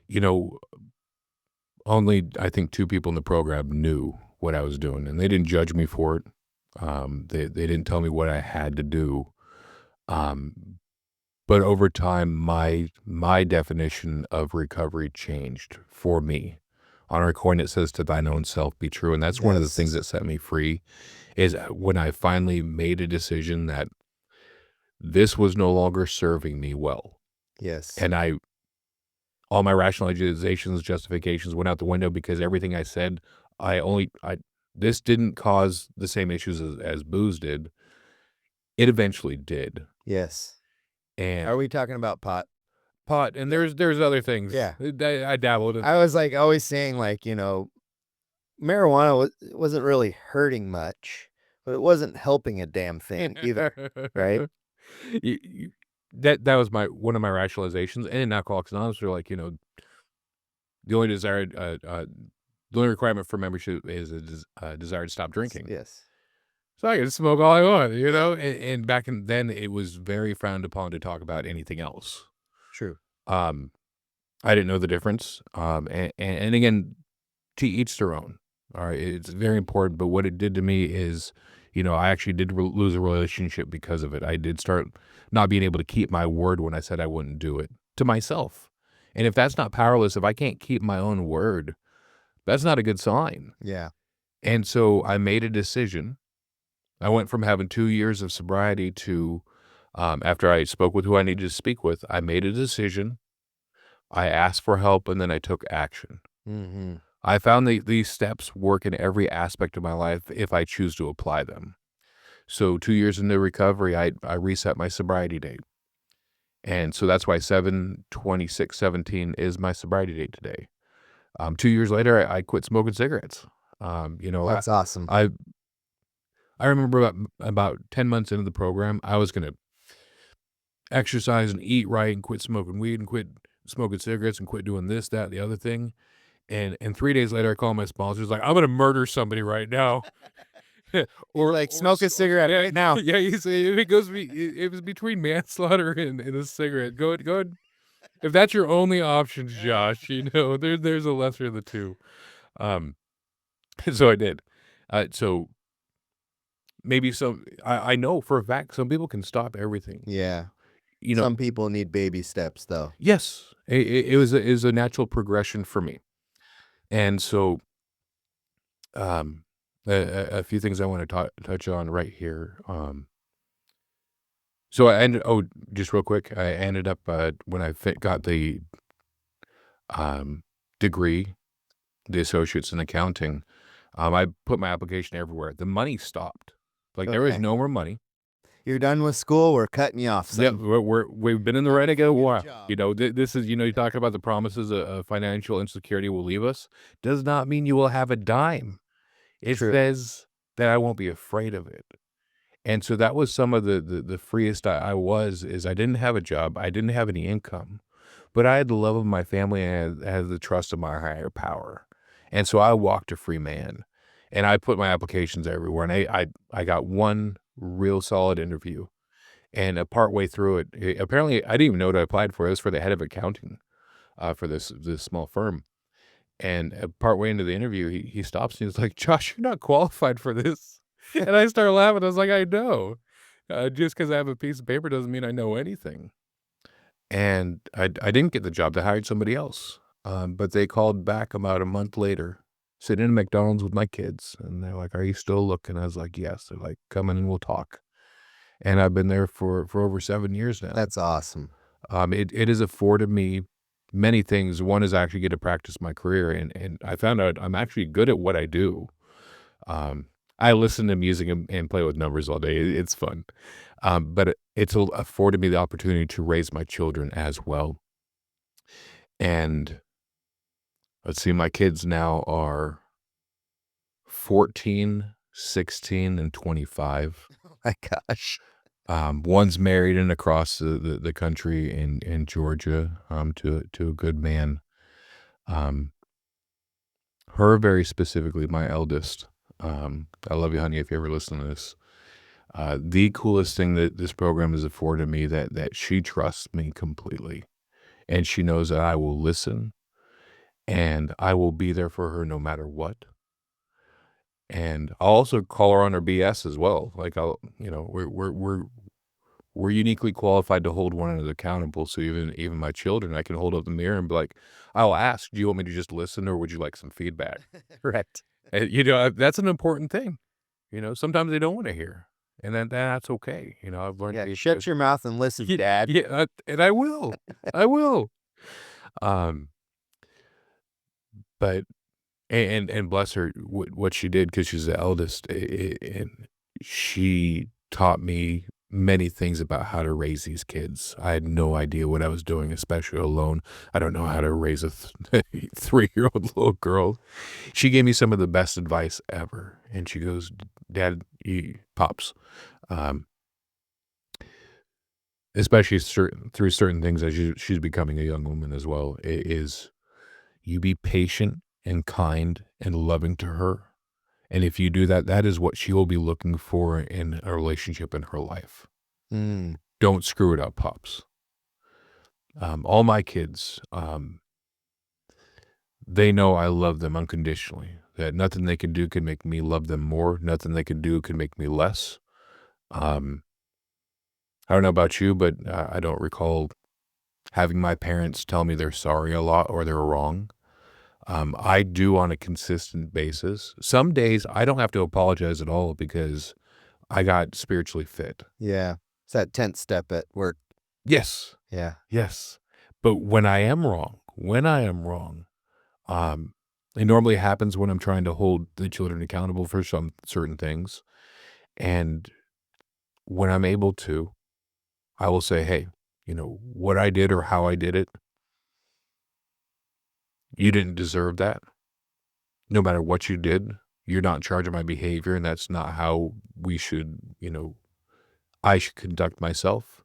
you know, only I think 2 people in the program knew what I was doing, and they didn't judge me for it. They didn't tell me what I had to do. Um, but over time, my definition of recovery changed for me. On our coin, it says, "To thine own self be true," and that's one of the things Yes. that set me free, is when I finally made a decision that this was no longer serving me well, Yes. and all my rationalizations, justifications went out the window because everything I said, this didn't cause the same issues as booze did. It eventually did. Yes. And Are we talking about pot? pot, and there's other things. Yeah. I dabbled in. I was like always saying marijuana wasn't really hurting much, but it wasn't helping a damn thing either, right? That was one of my rationalizations. And in Alcoholics Anonymous, they're like, the only the only requirement for membership is a desire to stop drinking. Yes. So I can smoke all I want, and back then it was very frowned upon to talk about anything else. True. I didn't know the difference. And again, to each their own. All right, it's very important. But what it did to me is, I actually did lose a relationship because of it. I did start not being able to keep my word when I said I wouldn't do it to myself. And if that's not powerless, if I can't keep my own word, that's not a good sign. Yeah. And so I made a decision. I went from having 2 years of sobriety to, after I spoke with who I needed to speak with, I made a decision. I asked for help, and then I took action. Mm-hmm. I found these steps work in every aspect of my life if I choose to apply them. So 2 years into recovery, I reset my sobriety date. And so that's why 7/26/17 is my sobriety date today. 2 years later, I quit smoking cigarettes. That's awesome. I remember about 10 months into the program, I was gonna exercise and eat right and quit smoking weed and quit smoking cigarettes and quit doing this, that, the other thing. And 3 days later, I call my sponsors like, "I'm gonna murder somebody right now." Or smoke a cigarette yeah, right now. Yeah, it was between manslaughter and a cigarette. Go ahead. If that's your only options, Josh, there's a lesser of the two. Um, so I did. So maybe I know for a fact some people can stop everything. Yeah. You know, Some people need baby steps, though. yes, it was a natural progression for me. And so, a few things I want to touch on right here. So I ended. Oh, just real quick, I ended up when I got the um degree, the associates in accounting. I put my application everywhere. The money stopped. Like there was Okay. no more money. You're done with school. We're cutting you off, Yeah, son. we've been in the Time red to again a go get a while. job. You know, this is, you talk about the promises of financial insecurity will leave us. Does not mean you will have a dime. It True. says that I won't be afraid of it. And so that was some of the freest I was, is I didn't have a job. I didn't have any income, but I had the love of my family and I had the trust of my higher power. And so I walked a free man, and I put my applications everywhere. And I got one real solid interview. And partway through it, apparently, I didn't even know what I applied for. It was for the head of accounting for this small firm. And partway into the interview, he stops and he's like, "Josh, you're not qualified for this." And I started laughing. I was like, "I know. Just because I have a piece of paper doesn't mean I know anything." And I didn't get the job. They hired somebody else. But they called back about a month later, sitting in McDonald's with my kids. And they're like, "Are you still looking?" I was like, "Yes." They're like, "Come in and we'll talk." And I've been there for over 7 years now. That's awesome. It has afforded me many things. One is I actually get to practice my career, and I found out I'm actually good at what I do. I listen to music and play with numbers all day. It's fun. But it's afforded me the opportunity to raise my children as well. And let's see, my kids now are 14, 16, and 25. Oh my gosh. One's married and across the country in Georgia, to a good man. Um, Her very specifically, my eldest. I love you, honey, if you ever listen to this. The coolest thing that this program has afforded me, that she trusts me completely, and she knows that I will listen and I will be there for her no matter what. And I'll also call her on her BS as well. Like we're uniquely qualified to hold one another accountable. So even my children, I can hold up the mirror and be like, I'll ask, do you want me to just listen, or would you like some feedback? Right. And, that's an important thing. Sometimes they don't want to hear, and then that's okay. I've learned Yeah. to be Shut your mouth and listen, Dad. yeah, and I will, I will. Um, but and bless her, what she did, because she's the eldest, and she taught me many things about how to raise these kids. I had no idea what I was doing, especially alone. I don't know how to raise a 3-year-old little girl. She gave me some of the best advice ever, and she goes, "Dad, pops, um, especially through certain things as she's becoming a young woman as well, is you be patient and kind and loving to her. And if you do that, that is what she will be looking for in a relationship in her life. Mm. Don't screw it up, pops." All my kids, they know I love them unconditionally, that nothing they can do can make me love them more. Nothing they can do can make me less. Um, I don't know about you, but I don't recall having my parents tell me they're sorry a lot or they're wrong. I do on a consistent basis. Some days I don't have to apologize at all because I got spiritually fit. Yeah. It's that 10th step at work. Yes, Yeah. yes. But when I am wrong, it normally happens when I'm trying to hold the children accountable for some certain things. And when I'm able to, I will say, "Hey, what I did or how I did it, you didn't deserve that. No matter what you did, you're not in charge of my behavior, and that's not how I should conduct myself."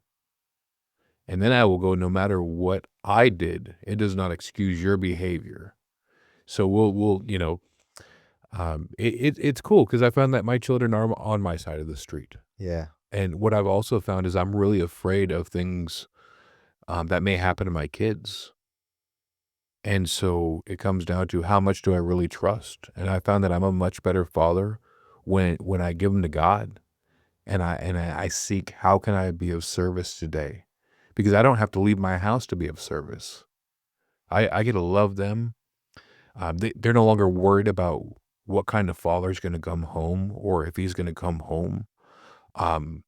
And then I will go, "No matter what I did, it does not excuse your behavior." So it's cool because I found that my children are on my side of the street. Yeah. And what I've also found is I'm really afraid of things that may happen to my kids. And so it comes down to, how much do I really trust? And I found that I'm a much better father when I give them to God. and I seek, how can I be of service today? Because I don't have to leave my house to be of service. I get to love them. They're no longer worried about what kind of father is going to come home or if he's going to come home. Um,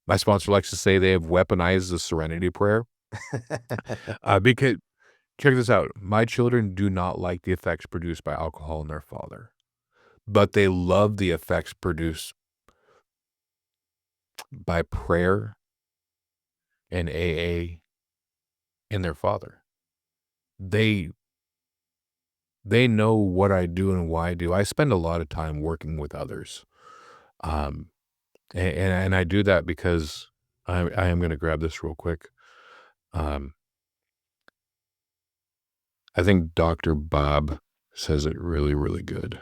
my sponsor likes to say they have weaponized the serenity prayer. Because check this out. My children do not like the effects produced by alcohol in their father, but they love the effects produced by prayer and AA in their father. They know what I do and why I do. I spend a lot of time working with others. Um, and I do that because I am going to grab this real quick. Um, I think Dr. Bob says it really, really good.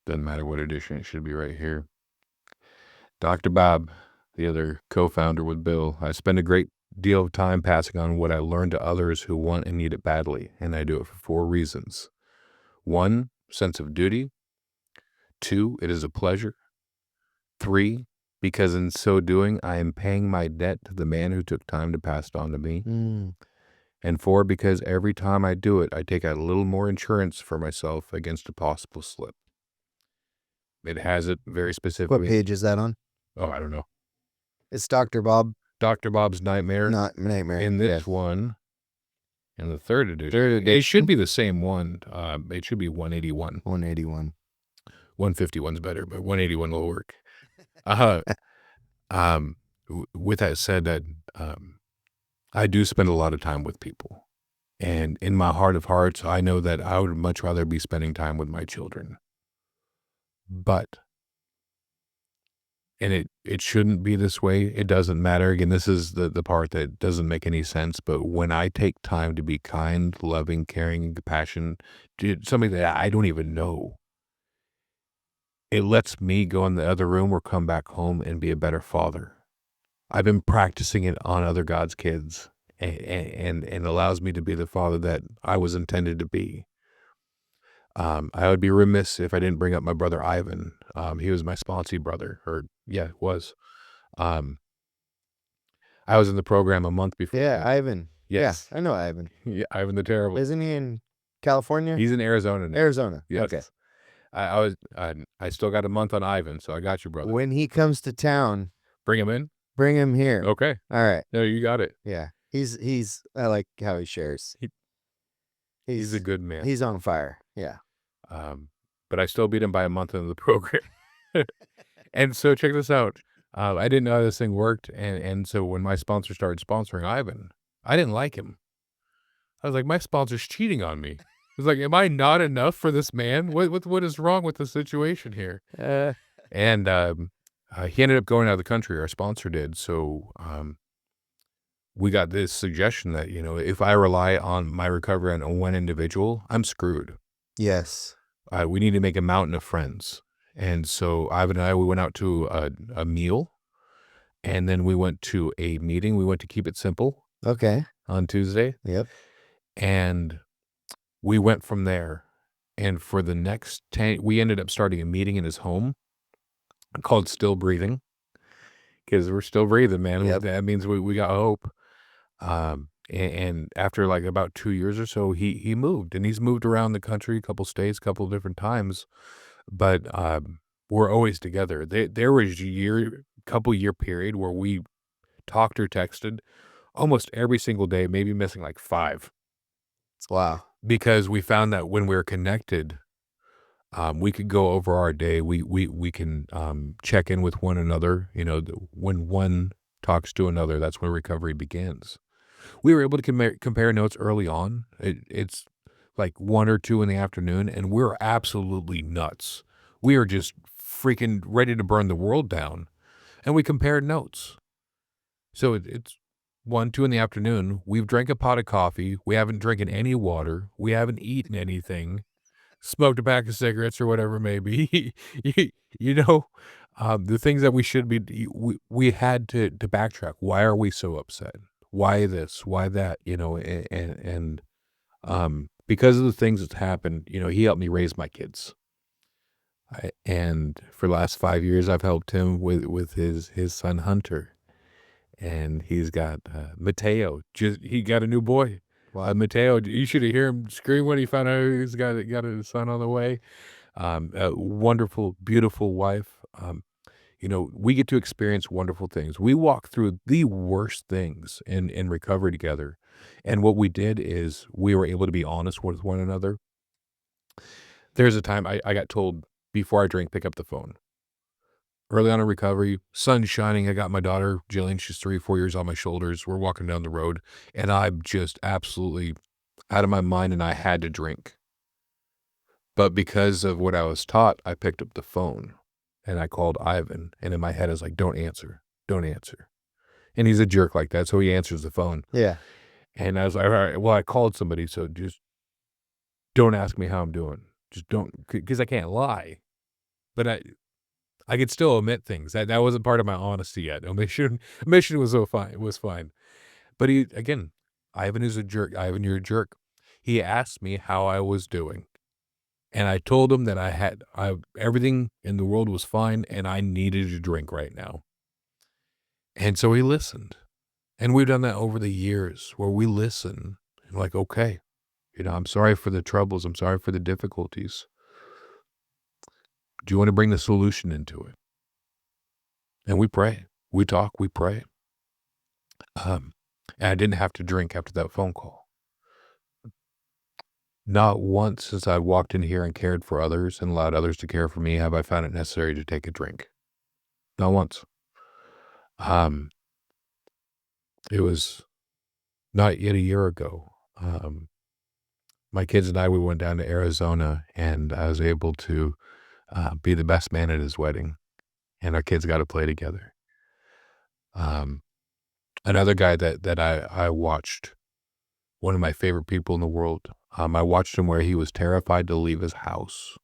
Doesn't matter what edition, it should be right here. Dr. Bob, the other co-founder with Bill, I spend a great deal of time passing on what I learned to others who want and need it badly, and I do it for 4 reasons. 1, sense of duty. 2, it is a pleasure. 3, because in so doing, I am paying my debt to the man who took time to pass it on to me. And 4, because every time I do it, I take out a little more insurance for myself against a possible slip. It has it very What specifically. page is that on? Oh, I don't know. It's Dr. Bob. Dr. Bob's Nightmare. Not Nightmare. In this one, in the third edition. It should be the same one. It should be 181. 181. 151's better, but 181 will work. With that said, that I do spend a lot of time with people. And in my heart of hearts, I know that I would much rather be spending time with my children. But, and it shouldn't be this way. It doesn't matter. Again, this is the part that doesn't make any sense. But when I take time to be kind, loving, caring, and compassionate to somebody that I don't even know, it lets me go in the other room or come back home and be a better father. I've been practicing it on other God's kids, and allows me to be the father that I was intended to be. I would be remiss if I didn't bring up my brother Ivan. He was my sponsee brother, was. I was in the program a month before. Yeah, Ivan. Yes. Yeah, I know Ivan. Yeah, Ivan the Terrible. Isn't he in California? He's in Arizona now. Arizona. Yes. Okay. I still got a month on Ivan, so I got you, brother. When he comes to town, Bring him in. bring him here. Okay. All right. No, you got it. Yeah. He's I like how he shares. He's a good man. He's on fire. Yeah. But I still beat him by a month into the program. And so check this out. I didn't know how this thing worked. And so when my sponsor started sponsoring Ivan, I didn't like him. I was like, my sponsor's cheating on me. I was like, am I not enough for this man? What is wrong with the situation here? And he ended up going out of the country. Our sponsor did. So we got this suggestion that, if I rely on my recovery on one individual, I'm screwed. Yes. We need to make a mountain of friends. And so Ivan and I, we went out to a meal, and then we went to a meeting. We went to Keep It Simple. Okay. On Tuesday. Yep. And we went from there. And for the next 10, we ended up starting a meeting in his home called Still Breathing, because we're still breathing, man. Yep. That means we got hope. And after like about 2 years or so, he moved, and he's moved around the country, a couple states, a couple different times, but we're always together. There was couple year period where we talked or texted almost every single day, maybe missing like 5. Wow. Because we found that when we're connected, we could go over our day. We can check in with one another. When one talks to another, that's when recovery begins. We were able to compare notes early on. It's like 1 or 2 in the afternoon, and we're absolutely nuts. We are just freaking ready to burn the world down, and we compared notes. So it's 1, 2 in the afternoon. We've drank a pot of coffee. We haven't drinking any water. We haven't eaten anything. Smoked a pack of cigarettes or whatever it may be. The things that we should be, we had to backtrack. Why are we so upset? Why this? Why that? And because of the things that's happened, he helped me raise my kids. And for the last 5 years, I've helped him with his son Hunter, and he's got Mateo. He got a new boy. Wow. Mateo, you should hear him scream when he found out he's got a son on the way. A wonderful, beautiful wife. We get to experience wonderful things. We walk through the worst things in recovery together. And what we did is we were able to be honest with one another. There's a time I got told before I drank, pick up the phone. Early on in recovery, sun's shining. I got my daughter, Jillian, she's 3, 4 years on my shoulders. We're walking down the road, and I'm just absolutely out of my mind, and I had to drink. But because of what I was taught, I picked up the phone, and I called Ivan, and in my head, I was like, don't answer, don't answer. And he's a jerk like that, so he answers the phone. Yeah. And I was like, all right, well, I called somebody, so just don't ask me how I'm doing. Just don't, because I can't lie. But I could still omit things. That wasn't part of my honesty yet. Omission was fine. But Ivan is a jerk. Ivan, you're a jerk. He asked me how I was doing. And I told him that everything in the world was fine and I needed a drink right now. And so he listened. And we've done that over the years where we listen and like, okay, I'm sorry for the troubles. I'm sorry for the difficulties. Do you want to bring the solution into it? And we pray. We talk. We pray. And I didn't have to drink after that phone call. Not once since I walked in here and cared for others and allowed others to care for me have I found it necessary to take a drink. Not once. It was not yet a year ago. My kids and I, we went down to Arizona, and I was able to be the best man at his wedding, and our kids got to play together. Another guy that I watched, one of my favorite people in the world, I watched him where he was terrified to leave his house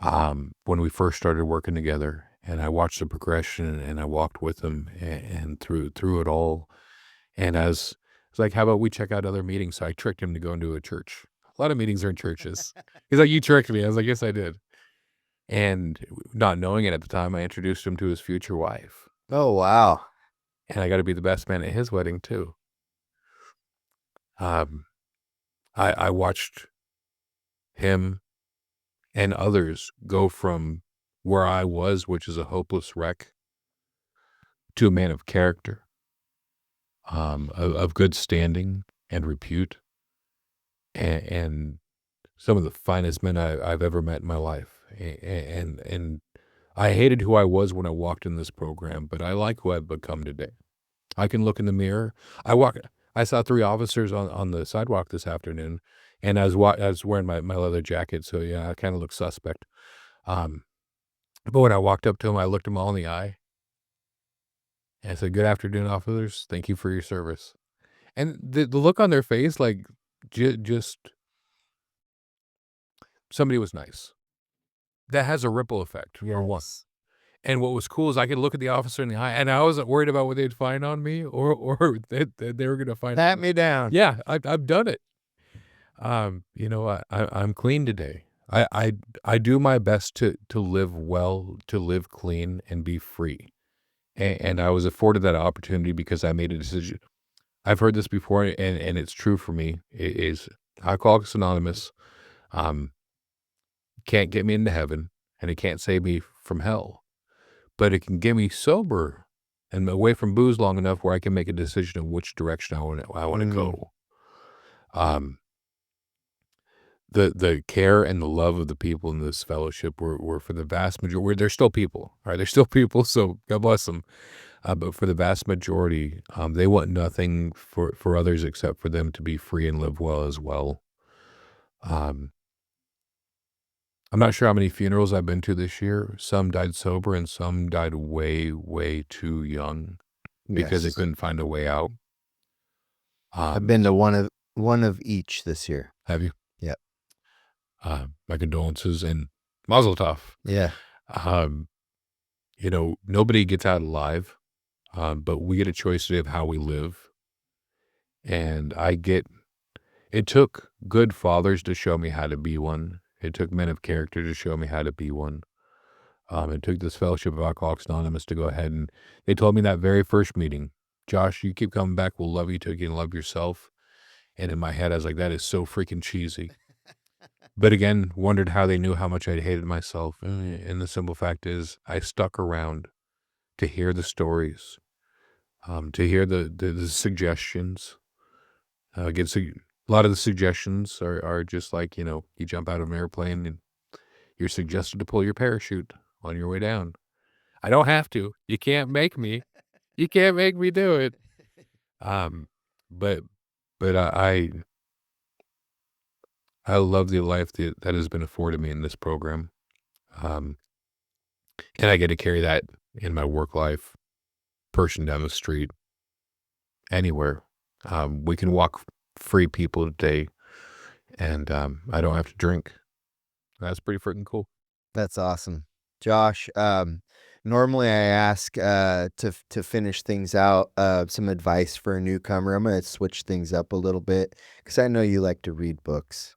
when we first started working together, and I watched the progression, and I walked with him and through it all, and as it's like, how about we check out other meetings? So I tricked him to go into a church. A lot of meetings are in churches. He's like, you tricked me. I was like, yes, I did. And not knowing it at the time, I introduced him to his future wife. Oh, wow. And I got to be the best man at his wedding too. I watched him and others go from where I was, which is a hopeless wreck, to a man of character, of good standing and repute, and some of the finest men I've ever met in my life. And I hated who I was when I walked in this program, but I like who I've become today. I can look in the mirror. I saw 3 officers on the sidewalk this afternoon, and I was wearing my leather jacket, so yeah, I kind of look suspect. But when I walked up to them, I looked them all in the eye, and I said, "Good afternoon, officers. Thank you for your service." And the look on their face, like just somebody was nice. That has a ripple effect. Number one. And what was cool is I could look at the officer in the eye, and I wasn't worried about what they'd find on me or that they were gonna find. Pat me down. Yeah, I've done it. I'm clean today. I do my best to live well, to live clean, and be free. And I was afforded that opportunity because I made a decision. I've heard this before, and it's true for me. It is Alcoholics Anonymous. Can't get me into heaven, and it can't save me from hell. But it can get me sober and away from booze long enough where I can make a decision of which direction I want to go. The care and the love of the people in this fellowship were for the vast majority. They're still people, all right? They're still people, so God bless them. But for the vast majority, they want nothing for others except for them to be free and live well as well. I'm not sure how many funerals I've been to this year. Some died sober and some died way, way too young because they Yes. couldn't find a way out. I've been to one of each this year. Have you? Yep. My condolences and mazel tov. Yeah. Nobody gets out alive, but we get a choice today of how we live. And it took good fathers to show me how to be one. It took men of character to show me how to be one. It took this Fellowship of Alcoholics Anonymous to go ahead and they told me that very first meeting, Josh, you keep coming back, we'll love you till you can love yourself. And in my head, I was like, that is so freaking cheesy. But again, wondered how they knew how much I hated myself. And the simple fact is, I stuck around to hear the stories, to hear the suggestions. A lot of the suggestions are just like, you jump out of an airplane and you're suggested to pull your parachute on your way down. I don't have to. You can't make me. You can't make me do it. Um, but I love the life that has been afforded me in this program. Um, and I get to carry that in my work life, person down the street, anywhere. We can walk free people today, and I don't have to drink. That's pretty freaking cool. That's awesome. Josh, normally I ask to finish things out some advice for a newcomer. I'm going to switch things up a little bit because I know you like to read books.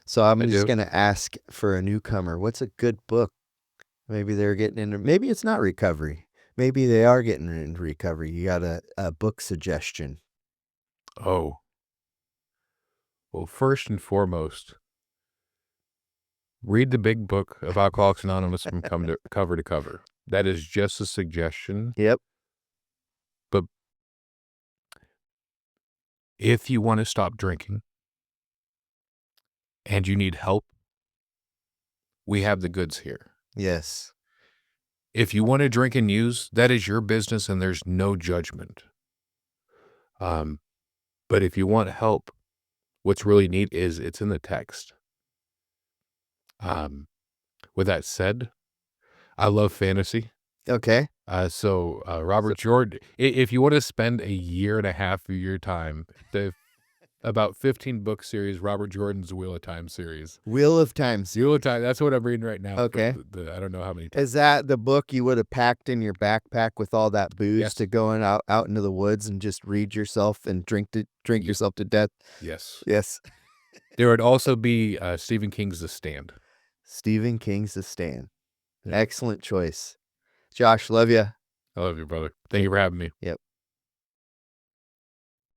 So I'm I just do. going to ask for a newcomer, what's a good book? Maybe they're getting into, maybe it's not recovery. Maybe they are getting into recovery. You got a book suggestion. Oh, well, first and foremost, read the big book of Alcoholics Anonymous from cover to cover. That is just a suggestion. Yep. But if you want to stop drinking and you need help, we have the goods here. Yes. If you want to drink and use, that is your business and there's no judgment. But if you want help, what's really neat is it's in the text. With that said, I love fantasy. Okay. So Robert Jordan, if you want to spend a year and a half of your time, the about 15 book series, Robert Jordan's Wheel of Time series. Wheel of Time. Wheel of Time, that's what I'm reading right now. Okay. I don't know how many times. Is that the book you would have packed in your backpack with all that booze Yes. to going out into the woods and just read yourself and drink yourself to death? Yes. Yes. There would also be Stephen King's The Stand. Stephen King's The Stand. Yeah. Excellent choice. Josh, love you. I love you, brother. Thank you for having me. Yep.